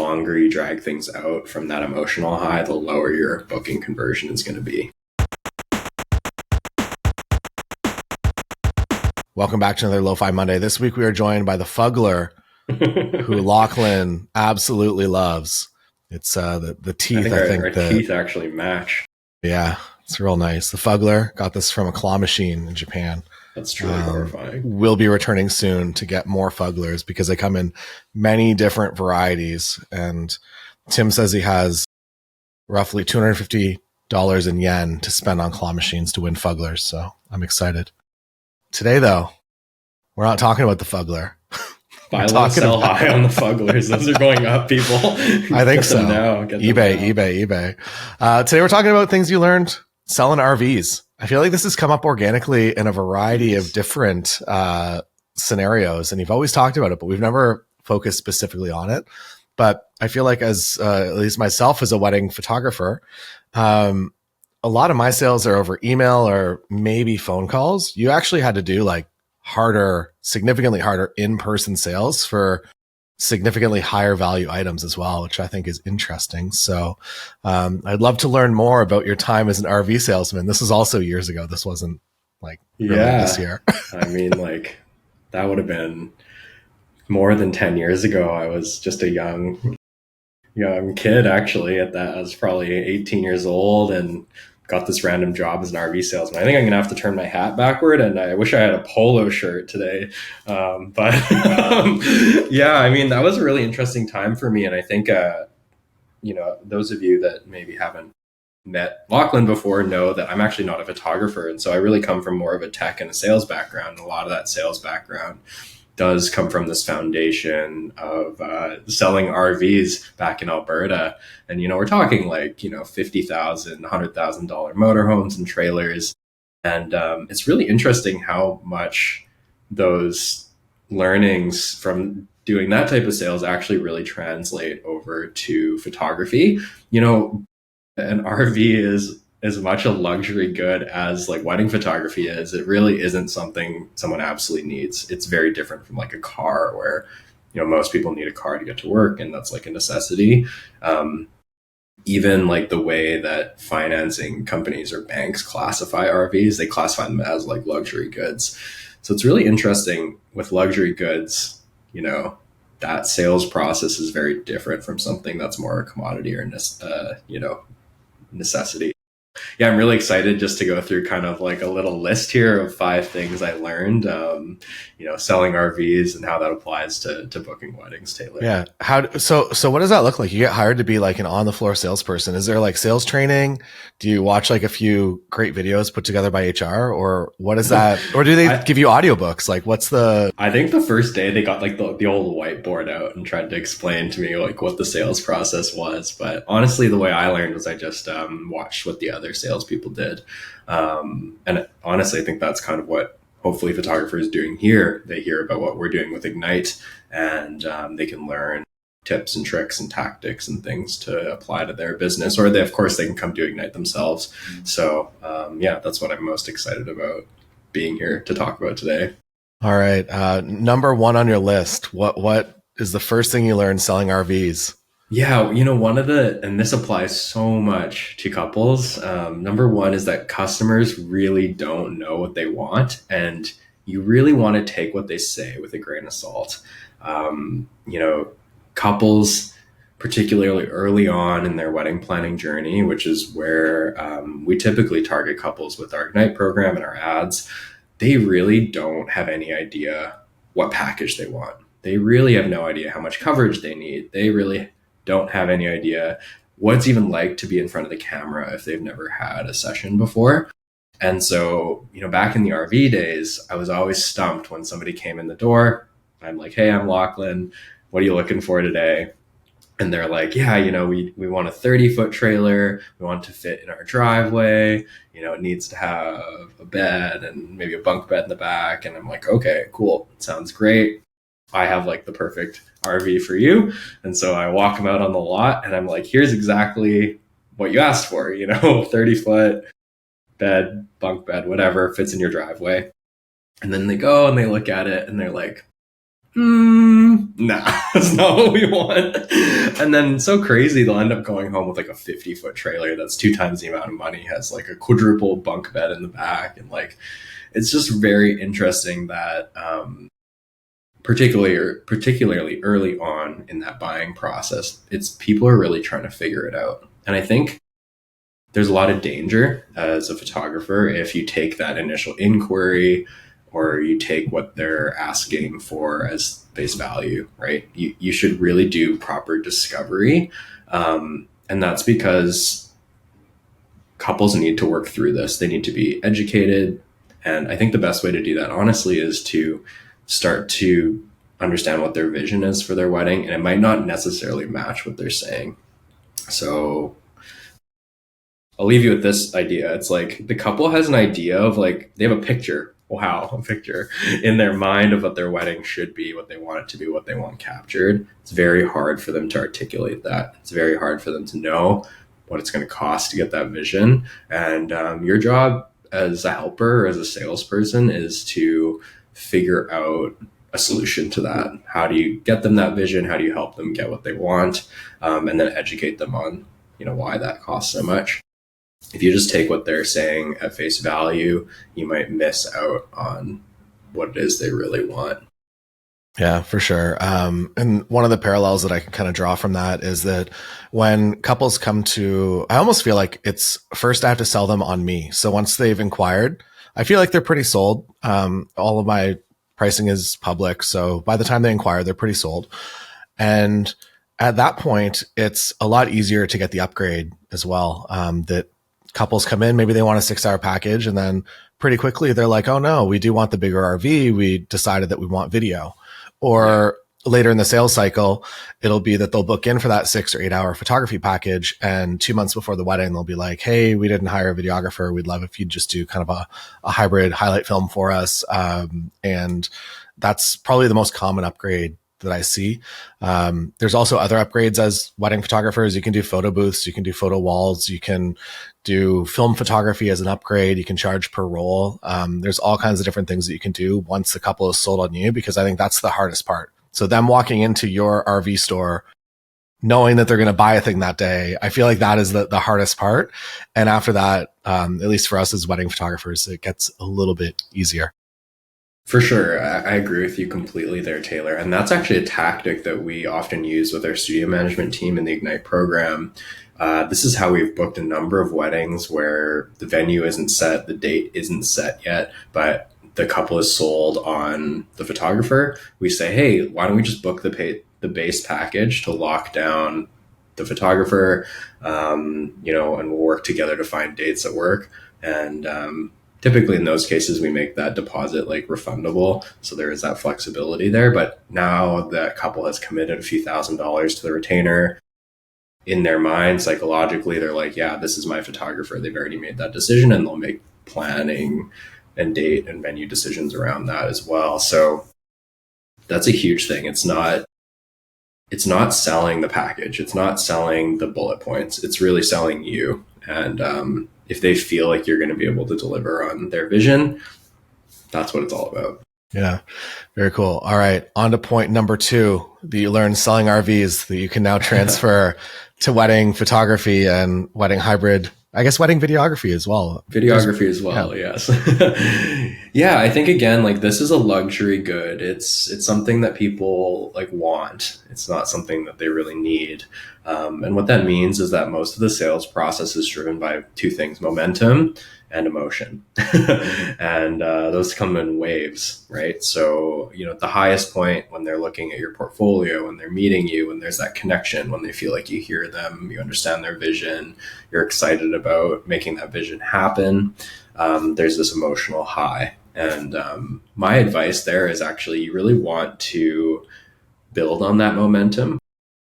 longer you drag things out from that emotional high, the lower your booking conversion is going to be. Welcome back to another Lo-Fi Monday. This week we are joined by the Fuggler, who Lachlan absolutely loves. It's the teeth. I think our teeth actually match. Yeah, it's real nice. The Fuggler, got this from a claw machine in Japan. That's truly horrifying. We'll be returning soon to get more Fugglers because they come in many different varieties. And Tim says he has roughly $250 in yen to spend on claw machines to win Fugglers. So I'm excited. Today, though, we're not talking about the Fuggler. Buy low, sell high on the Fugglers. Those are going up, people. I think so. eBay. Today, we're talking about things you learned selling RVs. I feel like this has come up organically in a variety of different scenarios, and you've always talked about it, but we've never focused specifically on it. But I feel like as at least myself as a wedding photographer, a lot of my sales are over email or maybe phone calls. You actually had to do like significantly harder in-person sales for significantly higher value items as well, which I think is interesting. So I'd love to learn more about your time as an RV salesman. This was also years ago. This wasn't like really this year. I mean, like that would have been more than 10 years ago. I was just a young kid actually at that. I was probably 18 years old and got this random job as an RV salesman. I think I'm going to have to turn my hat backward, and I wish I had a polo shirt today. But yeah, I mean, that was a really interesting time for me. And I think, those of you that maybe haven't met Lachlan before know that I'm actually not a photographer. And so I really come from more of a tech and a sales background. And a lot of that sales background does come from this foundation of selling RVs back in Alberta. And, we're talking like, $50,000, $100,000 motorhomes and trailers. And it's really interesting how much those learnings from doing that type of sales actually really translate over to photography. An RV is as much a luxury good as like wedding photography is. It really isn't something someone absolutely needs. It's very different from like a car where, most people need a car to get to work, and that's like a necessity. Even like the way that financing companies or banks classify RVs, they classify them as like luxury goods. So it's really interesting with luxury goods, that sales process is very different from something that's more a commodity or, necessity. Yeah, I'm really excited just to go through kind of like a little list here of 5 things I learned, selling RVs and how that applies to booking weddings, Taylor. Yeah. So what does that look like? You get hired to be like an on the floor salesperson. Is there like sales training? Do you watch like a few great videos put together by HR, or what is that? Or do they give you audiobooks? Like I think the first day they got like the old whiteboard out and tried to explain to me like what the sales process was. But honestly, the way I learned was I just watched what the other salespeople did. And honestly, I think that's kind of what hopefully photographers doing here. They hear about what we're doing with Ignite, and they can learn tips and tricks and tactics and things to apply to their business, or of course they can come do Ignite themselves. So that's what I'm most excited about being here to talk about today. All right. Number 1 on your list. What is the first thing you learned selling RVs? Yeah, and this applies so much to couples. Number 1 is that customers really don't know what they want, and you really want to take what they say with a grain of salt. Couples, particularly early on in their wedding planning journey, which is where we typically target couples with our Ignite program and our ads, they really don't have any idea what package they want. They really have no idea how much coverage they need. They really don't have any idea what it's even like to be in front of the camera if they've never had a session before. And so, back in the RV days, I was always stumped when somebody came in the door. I'm like, hey, I'm Lachlan. What are you looking for today? And they're like, yeah, we want a 30-foot trailer. We want it to fit in our driveway. It needs to have a bed and maybe a bunk bed in the back. And I'm like, okay, cool. Sounds great. I have like the perfect RV for you. And so I walk them out on the lot and I'm like, here's exactly what you asked for, 30-foot bed, bunk bed, whatever fits in your driveway. And then they go and they look at it and they're like, nah, that's not what we want. And then so crazy, they'll end up going home with like a 50-foot trailer that's 2 times the amount of money, has like a quadruple bunk bed in the back. And like, it's just very interesting that, particularly early on in that buying process, it's people are really trying to figure it out. And I think there's a lot of danger as a photographer if you take that initial inquiry or you take what they're asking for as face value, right? You should really do proper discovery. And that's because couples need to work through this. They need to be educated. And I think the best way to do that, honestly, is to start to understand what their vision is for their wedding. And it might not necessarily match what they're saying. So I'll leave you with this idea. It's like the couple has an idea of like, they have a picture. Wow, a picture in their mind of what their wedding should be, what they want it to be, what they want captured. It's very hard for them to articulate that. It's very hard for them to know what it's going to cost to get that vision. And your job as a helper, as a salesperson, is to figure out a solution to that. How do you get them that vision? How do you help them get what they want? And then educate them on, why that costs so much. If you just take what they're saying at face value, you might miss out on what it is they really want. Yeah, for sure. And one of the parallels that I can kind of draw from that is that when couples come to, I almost feel like it's first I have to sell them on me. So once they've inquired, I feel like they're pretty sold. All of my pricing is public. So by the time they inquire, they're pretty sold. And at that point, it's a lot easier to get the upgrade as well. That couples come in, maybe they want a 6-hour package, and then pretty quickly they're like, oh no, we do want the bigger RV. We decided that we want video. Or later in the sales cycle, it'll be that they'll book in for that 6 or 8 hour photography package. And 2 months before the wedding, they'll be like, hey, we didn't hire a videographer. We'd love if you'd just do kind of a hybrid highlight film for us. And that's probably the most common upgrade that I see. There's also other upgrades as wedding photographers. You can do photo booths, you can do photo walls, you can do film photography as an upgrade. You can charge per roll. There's all kinds of different things that you can do once the couple is sold on you, because I think that's the hardest part. So them walking into your RV store, knowing that they're going to buy a thing that day, I feel like that is the hardest part. And after that, at least for us as wedding photographers, it gets a little bit easier. For sure. I agree with you completely there, Taylor. And that's actually a tactic that we often use with our studio management team in the Ignite program. This is how we've booked a number of weddings where the venue isn't set, the date isn't set yet, but the couple is sold on the photographer. We say, hey, why don't we just book the base package to lock down the photographer, and we'll work together to find dates that work. And typically in those cases, we make that deposit like refundable. So there is that flexibility there. But now that couple has committed a few $1,000s to the retainer, in their mind, psychologically, they're like, yeah, this is my photographer. They've already made that decision, and they'll make planning and date and venue decisions around that as well. So that's a huge thing. It's not selling the package. It's not selling the bullet points. It's really selling you. And if they feel like you're going to be able to deliver on their vision, that's what it's all about. Yeah, very cool. All right, on to point number 2 that you learned selling RVs that you can now transfer to wedding photography and wedding hybrid, I guess wedding videography as well. Videography as well, yeah. Yes. Yeah, I think again, like this is a luxury good. It's something that people like want. It's not something that they really need. And what that means is that most of the sales process is driven by 2 things: momentum and emotion. And those come in waves, right? So, at the highest point, when they're looking at your portfolio, when they're meeting you, when there's that connection, when they feel like you hear them, you understand their vision, you're excited about making that vision happen, there's this emotional high. And my advice there is actually you really want to build on that momentum,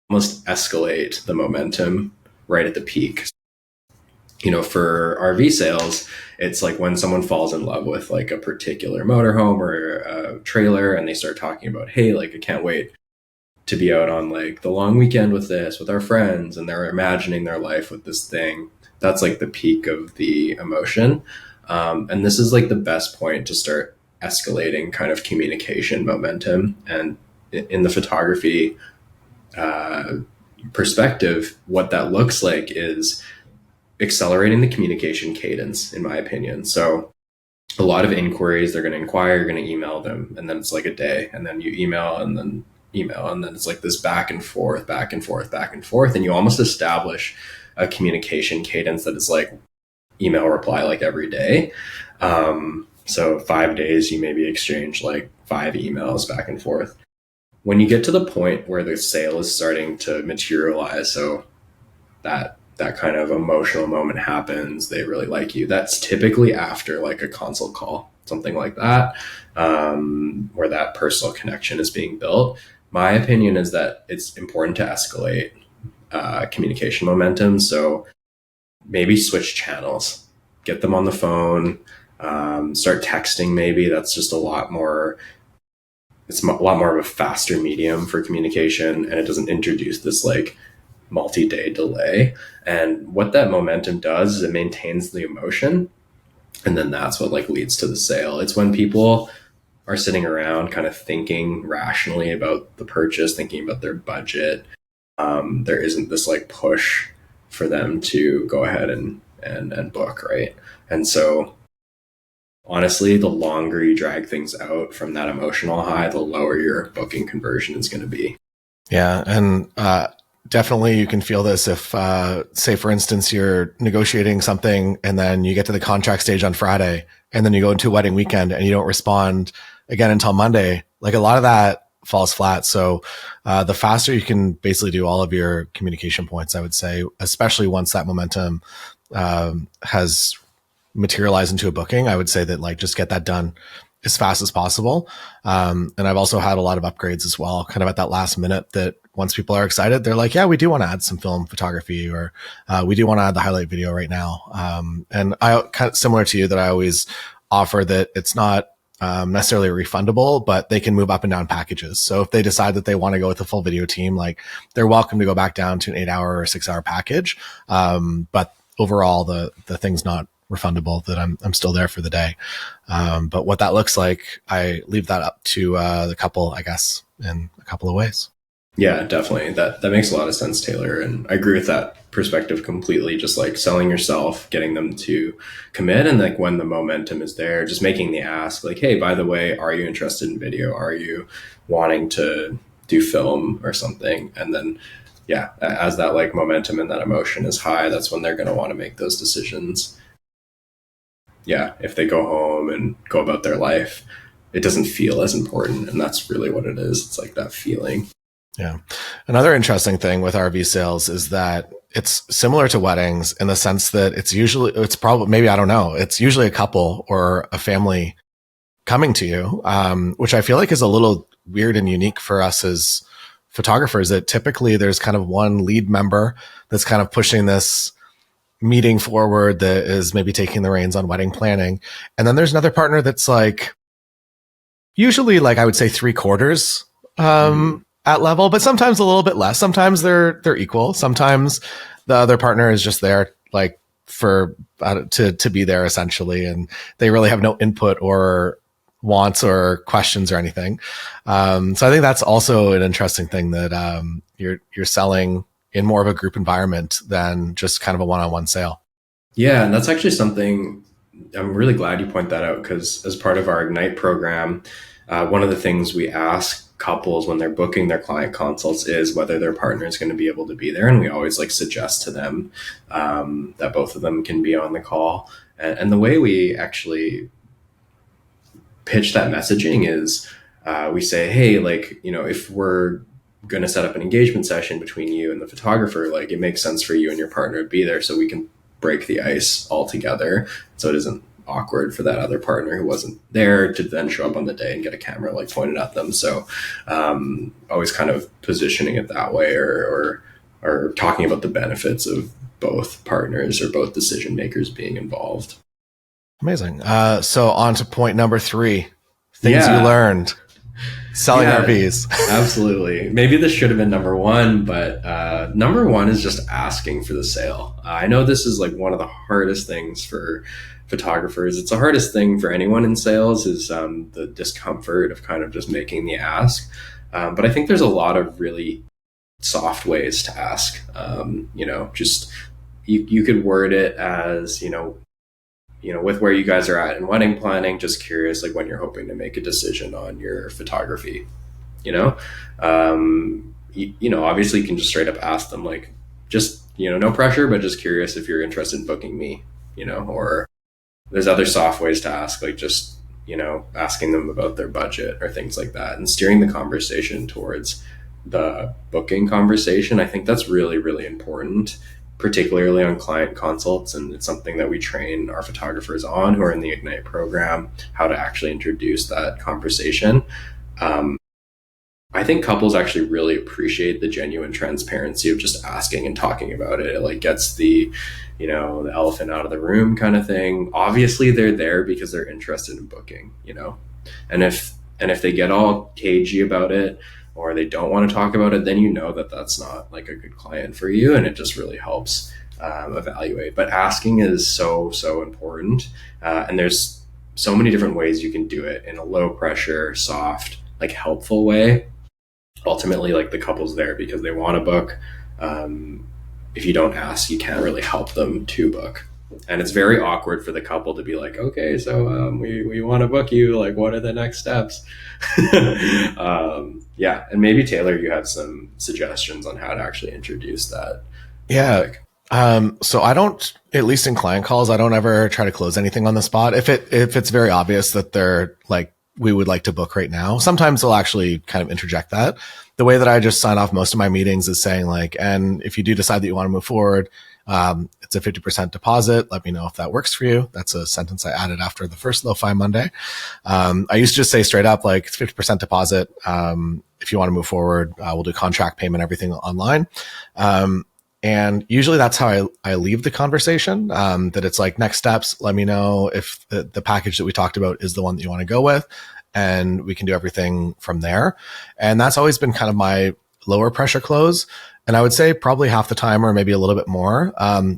almost escalate the momentum right at the peak. For RV sales, it's like when someone falls in love with like a particular motorhome or a trailer, and they start talking about, hey, like I can't wait to be out on like the long weekend with our friends, and they're imagining their life with this thing. That's like the peak of the emotion. And this is like the best point to start escalating kind of communication momentum. And in the photography perspective, what that looks like is accelerating the communication cadence, in my opinion. So a lot of inquiries, they're going to inquire, you're going to email them, and then it's like a day, and then you email, and then it's like this back and forth, back and forth, back and forth, and you almost establish a communication cadence that is like email reply like every day. So 5 days, you maybe exchange like 5 emails back and forth. When you get to the point where the sale is starting to materialize, so that kind of emotional moment happens, they really like you, that's typically after like a consult call, something like that, where that personal connection is being built. My opinion is that it's important to escalate communication momentum. So maybe switch channels, get them on the phone, start texting. Maybe that's just a lot more, it's a lot more of a faster medium for communication, and it doesn't introduce this like multi-day delay. And what that momentum does is it maintains the emotion, and then that's what like leads to the sale. It's when people are sitting around kind of thinking rationally about the purchase, thinking about their budget. There isn't this like push for them to go ahead and book, right? And so honestly, the longer you drag things out from that emotional high, the lower your booking conversion is going to be. Yeah. And definitely you can feel this if, say, for instance, you're negotiating something and then you get to the contract stage on Friday and then you go into a wedding weekend and you don't respond again until Monday. Like a lot of that falls flat. So the faster you can basically do all of your communication points, I would say, especially once that momentum has materialized into a booking, I would say that like just get that done as fast as possible. And I've also had a lot of upgrades as well, kind of at that last minute, that once people are excited, they're like, yeah, we do want to add some film photography, or we do want to add the highlight video right now. And I kind of similar to you, that I always offer that it's not necessarily refundable, but they can move up and down packages. So if they decide that they want to go with a full video team, like they're welcome to go back down to an 8-hour or 6-hour package. But overall, the thing's not refundable, that I'm still there for the day. But what that looks like, I leave that up to the couple, I guess, in a couple of ways. Yeah, definitely. That makes a lot of sense, Taylor. And I agree with that perspective completely. Just like selling yourself, getting them to commit, and like when the momentum is there, just making the ask like, hey, by the way, are you interested in video? Are you wanting to do film or something? And then, yeah, as that like momentum and that emotion is high, that's when they're going to want to make those decisions. Yeah, if they go home and go about their life, it doesn't feel as important. And that's really what it is. It's like that feeling. Yeah. Another interesting thing with RV sales is that it's similar to weddings in the sense that it's probably, maybe, I don't know, it's usually a couple or a family coming to you, which I feel like is a little weird and unique for us as photographers, that typically there's kind of one lead member that's kind of pushing this meeting forward, that is maybe taking the reins on wedding planning. And then there's another partner that's like, usually like I would say 3/4, at level, but sometimes a little bit less. Sometimes they're equal. Sometimes the other partner is just there like for to be there essentially, and they really have no input or wants or questions or anything. So I think that's also an interesting thing, that you're selling in more of a group environment than just kind of a one-on-one sale. Yeah, and that's actually something I'm really glad you point that out, because as part of our Ignite program, one of the things we ask couples when they're booking their client consults is whether their partner is going to be able to be there. And we always like suggest to them that both of them can be on the call. And the way we actually pitch that messaging is we say, hey, like, you know, if we're going to set up an engagement session between you and the photographer, like it makes sense for you and your partner to be there so we can break the ice all together, so it isn't awkward for that other partner who wasn't there to then show up on the day and get a camera like pointed at them. So always kind of positioning it that way, or talking about the benefits of both partners or both decision makers being involved. Amazing. So on to point number 3, things you learned selling RVs. Absolutely. Maybe this should have been number 1, but number 1 is just asking for the sale. I know this is like one of the hardest things for photographers. It's the hardest thing for anyone in sales, is the discomfort of kind of just making the ask. But I think there's a lot of really soft ways to ask. Just you could word it as, with where you guys are at in wedding planning, just curious, like when you're hoping to make a decision on your photography, you know? Obviously you can just straight up ask them, like, just, no pressure, but just curious if you're interested in booking me, or there's other soft ways to ask, like just, asking them about their budget or things like that and steering the conversation towards the booking conversation. I think that's really, really important, particularly on client consults. And it's something that we train our photographers on who are in the Ignite program, how to actually introduce that conversation. Um, I think couples actually really appreciate the genuine transparency of just asking and talking about it. It like gets the elephant out of the room kind of thing. Obviously they're there because they're interested in booking. And if they get all cagey about it or they don't want to talk about it, then that that's not like a good client for you, and it just really helps evaluate. But asking is so, so important, and there's so many different ways you can do it in a low pressure, soft, like helpful way. Ultimately, like the couple's there because they want to book. If you don't ask, you can't really help them to book. And it's very awkward for the couple to be like, okay, so we want to book you. Like, what are the next steps? Yeah. And maybe Taylor, you have some suggestions on how to actually introduce that topic. Yeah. So I don't, at least in client calls, I don't ever try to close anything on the spot. If it's very obvious that they're like, we would like to book right now, sometimes they'll actually kind of interject that. The way that I just sign off most of my meetings is saying like, and if you do decide that you want to move forward, it's a 50% deposit. Let me know if that works for you. That's a sentence I added after the first Lo-Fi Monday. I used to just say straight up, like, it's 50% deposit. If you want to move forward, we'll do contract payment, everything online. And usually that's how I leave the conversation, that it's like, next steps, let me know if the package that we talked about is the one that you want to go with, and we can do everything from there. And that's always been kind of my lower pressure close. And I would say probably half the time or maybe a little bit more,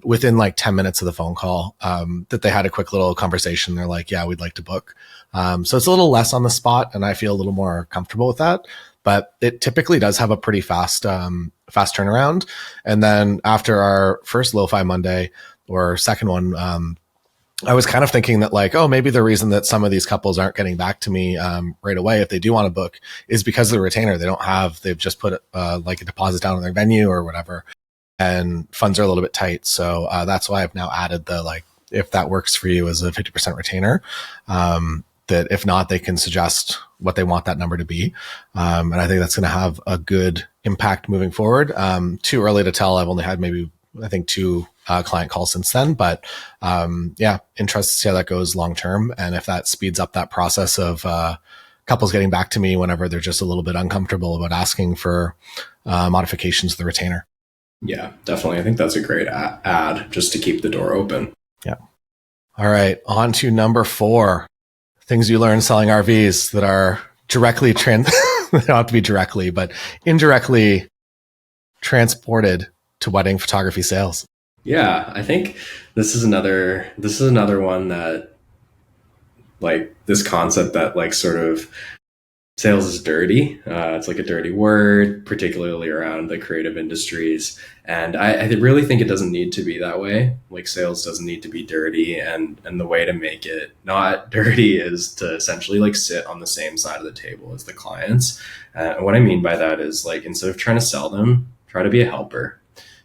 within like 10 minutes of the phone call, that they had a quick little conversation. They're like, yeah, we'd like to book. So it's a little less on the spot, and I feel a little more comfortable with that. But it typically does have a pretty fast turnaround. And then after our first Lo-Fi Monday or second one, I was kind of thinking that like, oh, maybe the reason that some of these couples aren't getting back to me right away if they do want to book is because of the retainer. They've just put like a deposit down on their venue or whatever, and funds are a little bit tight. So that's why I've now added the, like, if that works for you, as a 50% retainer. That if not, they can suggest what they want that number to be. And I think that's going to have a good impact moving forward. Too early to tell. I've only had maybe, I think, 2 client calls since then, but yeah, interested to see how that goes long term. And if that speeds up that process of couples getting back to me whenever they're just a little bit uncomfortable about asking for modifications to the retainer. Yeah, definitely. I think that's a great ad just to keep the door open. Yeah. All right. On to number 4. Things you learn selling RVs that are directly they don't have to be directly, but indirectly transported to wedding photography sales. Yeah, I think this is another one that, like, this concept that, like, sort of sales is dirty. It's like a dirty word, particularly around the creative industries. And I really think it doesn't need to be that way. Like, sales doesn't need to be dirty. And the way to make it not dirty is to essentially, like, sit on the same side of the table as the clients. And what I mean by that is, like, instead of trying to sell them, try to be a helper.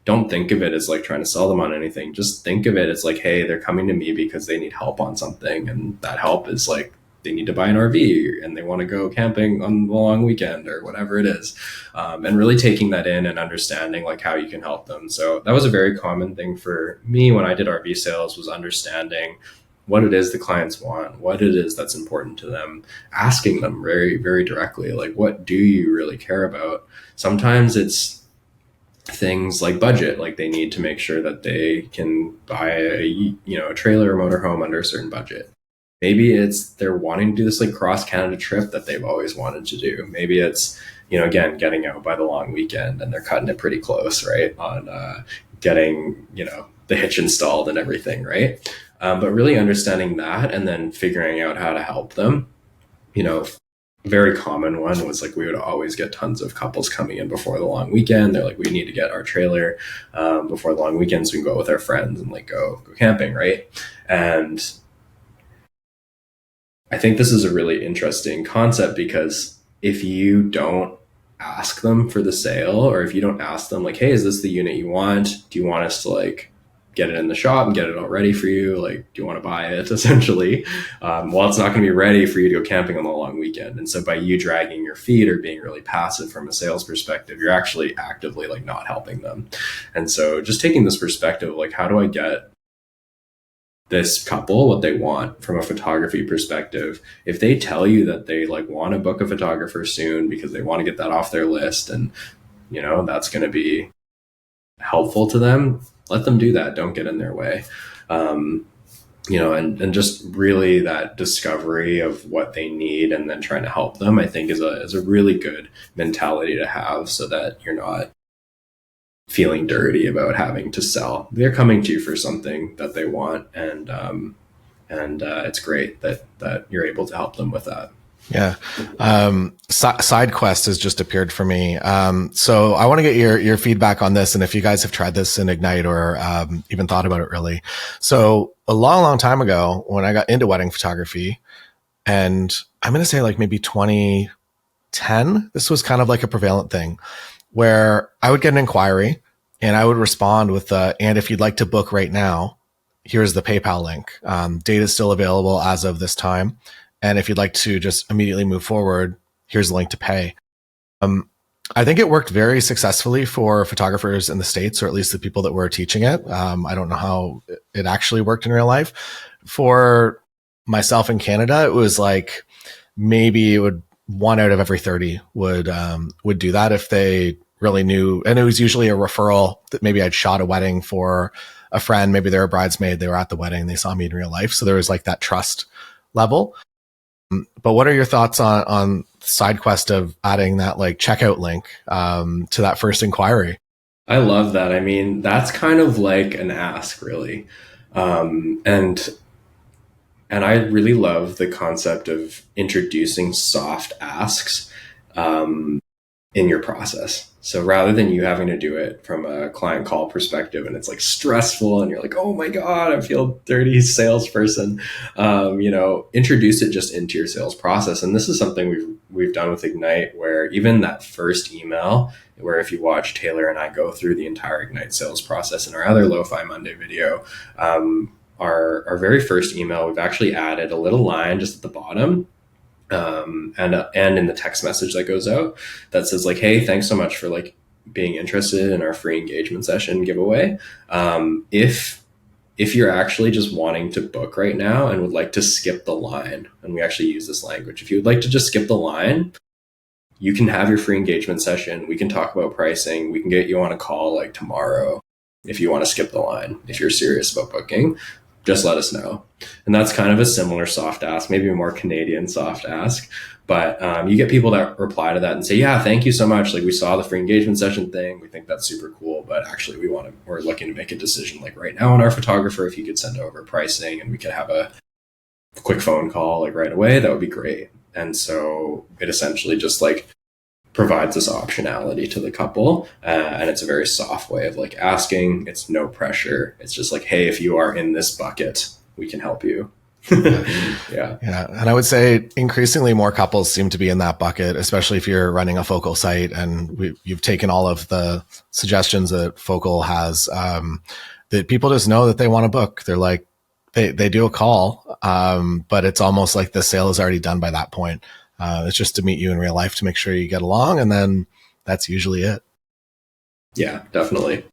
Don't think of it as like trying to sell them on anything. Just think of it as like, hey, they're coming to me because they need help on something. And that help is like, they need to buy an RV and they want to go camping on the long weekend or whatever it is. And really taking that in and understanding like how you can help them. So that was a very common thing for me when I did RV sales, was understanding what it is the clients want, what it is that's important to them, asking them very, very directly, like, what do you really care about? Sometimes it's things like budget, like they need to make sure that they can buy a trailer or motorhome under a certain budget. Maybe it's they're wanting to do this like cross Canada trip that they've always wanted to do. Maybe it's, again, getting out by the long weekend and they're cutting it pretty close, right, on getting the hitch installed and everything, right. But really understanding that and then figuring out how to help them, very common one was like we would always get tons of couples coming in before the long weekend. They're like, we need to get our trailer before the long weekend so we can go out with our friends and like go camping, right? And I think this is a really interesting concept because if you don't ask them for the sale, or if you don't ask them like, hey, is this the unit you want? Do you want us to like get it in the shop and get it all ready for you? Like, do you want to buy it essentially? Well, it's not going to be ready for you to go camping on the long weekend. And so by you dragging your feet or being really passive from a sales perspective, you're actually actively like not helping them. And so just taking this perspective, like, how do I get this couple what they want from a photography perspective? If they tell you that they like want to book a photographer soon because they want to get that off their list, and that's going to be helpful to them, let them do that. Don't get in their way. And just really that discovery of what they need and then trying to help them, I think is a really good mentality to have, so that you're not feeling dirty about having to sell. They're coming to you for something that they want, and it's great that you're able to help them with that. Yeah. Side quest has just appeared for me. So I want to get your feedback on this, and if you guys have tried this in Ignite or even thought about it really. So a long, long time ago when I got into wedding photography, and I'm going to say like maybe 2010, this was kind of like a prevalent thing where I would get an inquiry and I would respond with, and if you'd like to book right now, here's the PayPal link. Data is still available as of this time. And if you'd like to just immediately move forward, here's the link to pay. I think it worked very successfully for photographers in the States, or at least the people that were teaching it. I don't know how it actually worked in real life. For myself in Canada, it was like maybe it would 1 out of every 30 would do that if they really knew. And it was usually a referral that maybe I'd shot a wedding for a friend. Maybe they're a bridesmaid. They were at the wedding. They saw me in real life. So there was like that trust level. But what are your thoughts on side quest of adding that like checkout link to that first inquiry? I love that. I mean, that's kind of like an ask, really. And I really love the concept of introducing soft asks in your process. So rather than you having to do it from a client call perspective and it's like stressful and you're like, oh my God, I feel dirty salesperson, introduce it just into your sales process. And this is something we've done with Ignite, where even that first email, where if you watch Taylor and I go through the entire Ignite sales process in our other Lo-Fi Monday video, our very first email, we've actually added a little line just at the bottom, and in the text message that goes out, that says like, hey, thanks so much for like being interested in our free engagement session giveaway. If you're actually just wanting to book right now and would like to skip the line, and we actually use this language, if you would like to just skip the line, you can have your free engagement session. We can talk about pricing. We can get you on a call like tomorrow. If you want to skip the line, if you're serious about booking, just let us know. And that's kind of a similar soft ask, maybe a more Canadian soft ask. But you get people that reply to that and say, yeah, thank you so much. Like, we saw the free engagement session thing. We think that's super cool, but actually we're looking to make a decision like right now on our photographer. If you could send over pricing and we could have a quick phone call like right away, that would be great. And so it essentially just like provides this optionality to the couple, and it's a very soft way of like asking. It's no pressure. It's just like, hey, if you are in this bucket, we can help you. Yeah. And I would say increasingly more couples seem to be in that bucket, especially if you're running a Focal site and you've taken all of the suggestions that Focal has, that people just know that they want to book. They're like, they do a call, but it's almost like the sale is already done by that point. It's just to meet you in real life to make sure you get along. And then that's usually it. Yeah, definitely.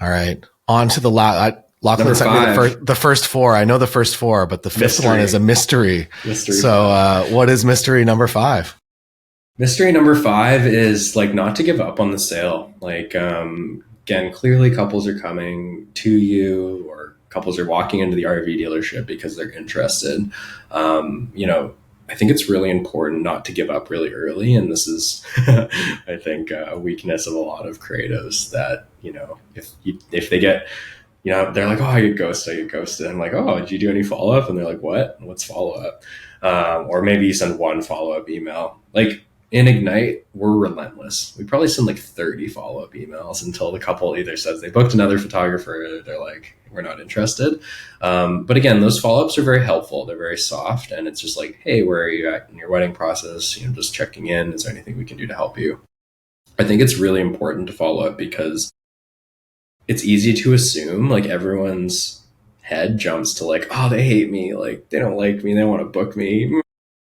All right. On to the Lachlan sent me the first four. I know the first four, but the fifth one is a mystery. So what is mystery number 5? Mystery number 5 is like not to give up on the sale. Like, again, clearly couples are coming to you, or couples are walking into the RV dealership because they're interested. I think it's really important not to give up really early. And this is, I think, a weakness of a lot of creatives that, if they get, they're like, oh, I get ghosted, I get ghosted. I'm like, oh, did you do any follow up? And they're like, what? What's follow up? Or maybe you send one follow up email. Like in Ignite, we're relentless. We probably send like 30 follow up emails until the couple either says they booked another photographer, or they're like, we're not interested. But again, those follow ups are very helpful. They're very soft. And it's just like, hey, where are you at in your wedding process? Just checking in. Is there anything we can do to help you? I think it's really important to follow up because it's easy to assume like everyone's head jumps to like, oh, they hate me, like they don't like me, they want to book me,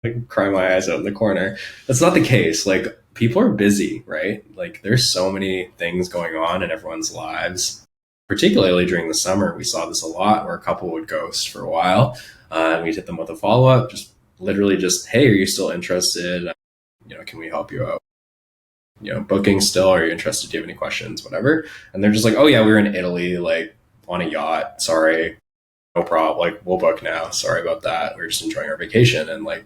like cry my eyes out in the corner. That's not the case. Like people are busy, right? Like there's so many things going on in everyone's lives. Particularly during the summer, we saw this a lot where a couple would ghost for a while, and we'd hit them with a follow up, just literally just, hey, are you still interested? Can we help you out? Booking still? Are you interested? Do you have any questions? Whatever. And they're just like, oh yeah, we were in Italy, like on a yacht. Sorry, no problem. Like we'll book now. Sorry about that. We're just enjoying our vacation. And like,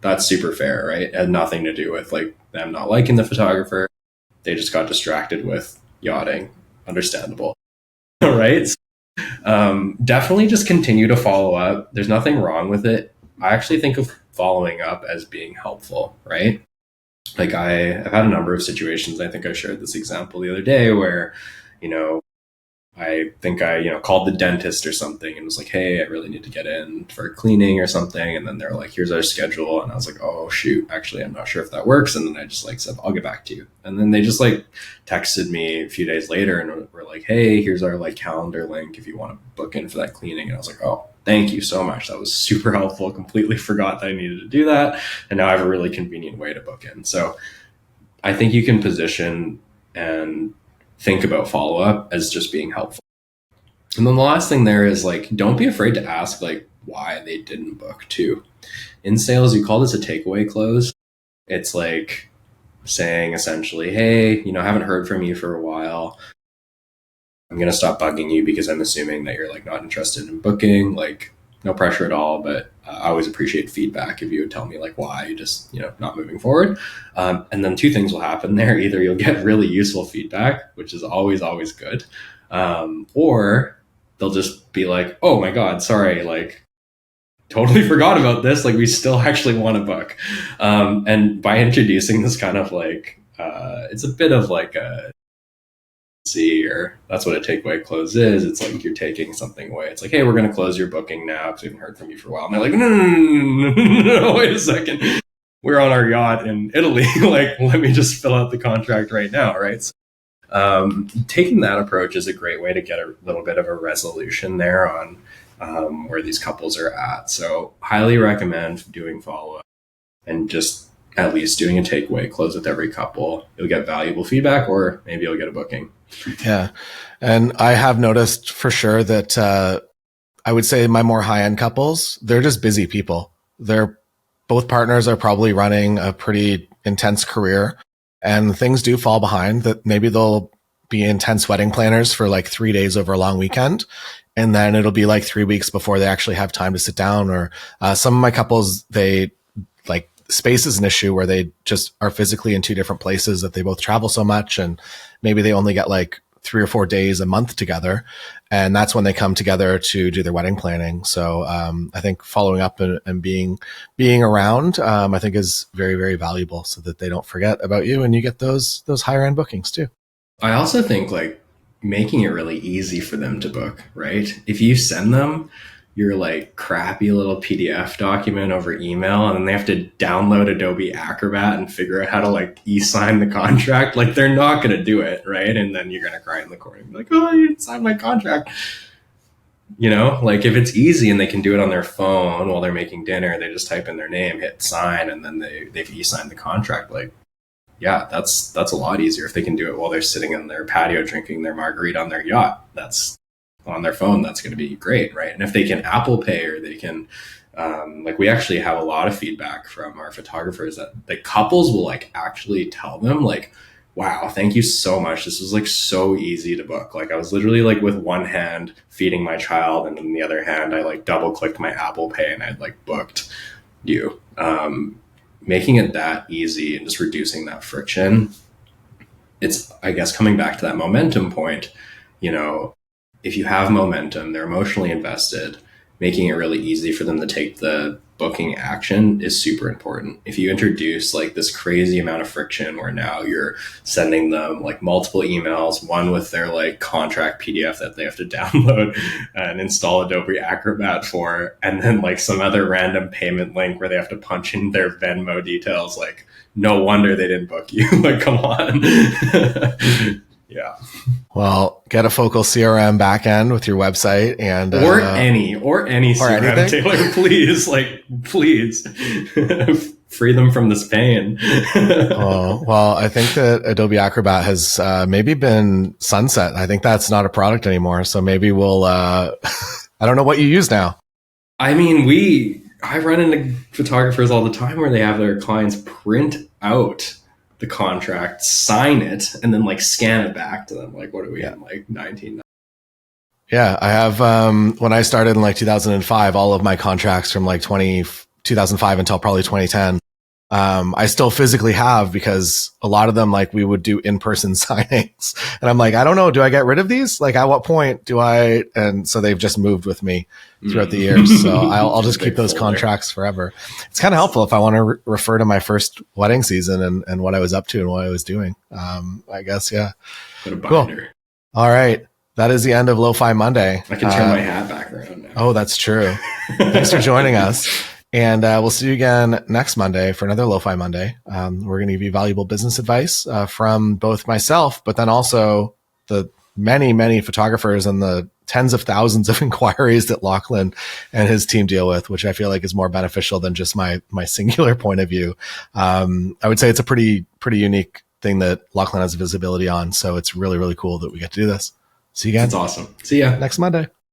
that's super fair, right? It had nothing to do with like them not liking the photographer. They just got distracted with yachting. Understandable. Right. Definitely just continue to follow up. There's nothing wrong with it. I actually think of following up as being helpful, right? Like I've had a number of situations. I think I shared this example the other day where, you know, I think I, called the dentist or something and was like, hey, I really need to get in for cleaning or something. And then they're like, here's our schedule. And I was like, oh, shoot, actually, I'm not sure if that works. And then I just like said, I'll get back to you. And then they just like texted me a few days later and were like, hey, here's our like calendar link if you want to book in for that cleaning. And I was like, oh, thank you so much. That was super helpful. Completely forgot that I needed to do that. And now I have a really convenient way to book in. So I think you can position and think about follow up as just being helpful. And then the last thing there is like, don't be afraid to ask like why they didn't book too. In sales, you call this a takeaway close. It's like saying essentially, hey, I haven't heard from you for a while. I'm going to stop bugging you because I'm assuming that you're like not interested in booking. Like no pressure at all, but I always appreciate feedback if you would tell me like why you just, not moving forward. And then two things will happen there. Either you'll get really useful feedback, which is always, always good. Or they'll just be like, oh my God, sorry, like totally forgot about this. Like we still actually want to book. And by introducing this kind of like, it's a bit of like a see, or that's what a takeaway close is. It's like you're taking something away. It's like, hey, we're going to close your booking now because we haven't heard from you for a while. And they're like, no, wait a second. We're on our yacht in Italy. Like, let me just fill out the contract right now, right? So, taking that approach is a great way to get a little bit of a resolution there on where these couples are at. So highly recommend doing follow-up and just at least doing a takeaway close with every couple. You'll get valuable feedback or maybe you'll get a booking. Yeah. And I have noticed for sure that I would say my more high-end couples, they're just busy people. Both partners are probably running a pretty intense career and things do fall behind. That maybe they'll be intense wedding planners for like 3 days over a long weekend. And then it'll be like 3 weeks before they actually have time to sit down. Or some of my couples, they like space is an issue where they just are physically in two different places that they both travel so much. And maybe they only get like 3 or 4 days a month together. And that's when they come together to do their wedding planning. So I think following up and being around, I think is very, very valuable so that they don't forget about you and you get those higher end bookings too. I also think like making it really easy for them to book, right? If you send them your like crappy little PDF document over email and then they have to download Adobe Acrobat and figure out how to like e-sign the contract, like they're not going to do it, right? And then you're going to cry in the corner and be like, oh, you didn't sign my contract. Like if it's easy and they can do it on their phone while they're making dinner, they just type in their name, hit sign, and then they've e-signed the contract. Like, yeah, that's a lot easier if they can do it while they're sitting on their patio drinking their margarita on their yacht. That's on their phone. That's going to be great, right? And if they can Apple Pay or they can, like we actually have a lot of feedback from our photographers that the couples will like actually tell them like, wow, thank you so much. This was like so easy to book. Like I was literally like with one hand feeding my child and then the other hand, I like double clicked my Apple Pay and I'd like booked you. Making it that easy and just reducing that friction. It's, I guess, coming back to that momentum point, if you have momentum, they're emotionally invested, making it really easy for them to take the booking action is super important. If you introduce like this crazy amount of friction where now you're sending them like multiple emails, one with their like contract PDF that they have to download and install Adobe Acrobat for, and then like some other random payment link where they have to punch in their Venmo details, like no wonder they didn't book you. Like, come on. Yeah. Well, get a focal CRM backend with your website and or any CRM, anything? Taylor, please, like, please free them from this pain. Oh, well, I think that Adobe Acrobat has maybe been sunset. I think that's not a product anymore. So maybe we'll, I don't know what you use now. I mean, I run into photographers all the time where they have their clients print out the contract, sign it, and then like scan it back to them. Like, what are we in, like 19? Yeah, I have, when I started in like 2005, all of my contracts from like 2005 until probably 2010, I still physically have, because a lot of them, like, we would do in-person signings, and I'm like, I don't know, do I get rid of these? Like, at what point do I? And so they've just moved with me throughout the years. So I'll just keep those contracts forever. It's kind of helpful if I want to refer to my first wedding season and what I was up to and what I was doing. I guess. Yeah. Cool. All right. That is the end of Lo-Fi Monday. I can turn my hat back around now. Oh, that's true. Thanks for joining us. And we'll see you again next Monday for another Lo-Fi Monday. We're going to give you valuable business advice from both myself, but then also the many, many photographers and the tens of thousands of inquiries that Lachlan and his team deal with, which I feel like is more beneficial than just my singular point of view. I would say it's a pretty unique thing that Lachlan has visibility on. So it's really, really cool that we get to do this. See you again. It's awesome. See ya next Monday.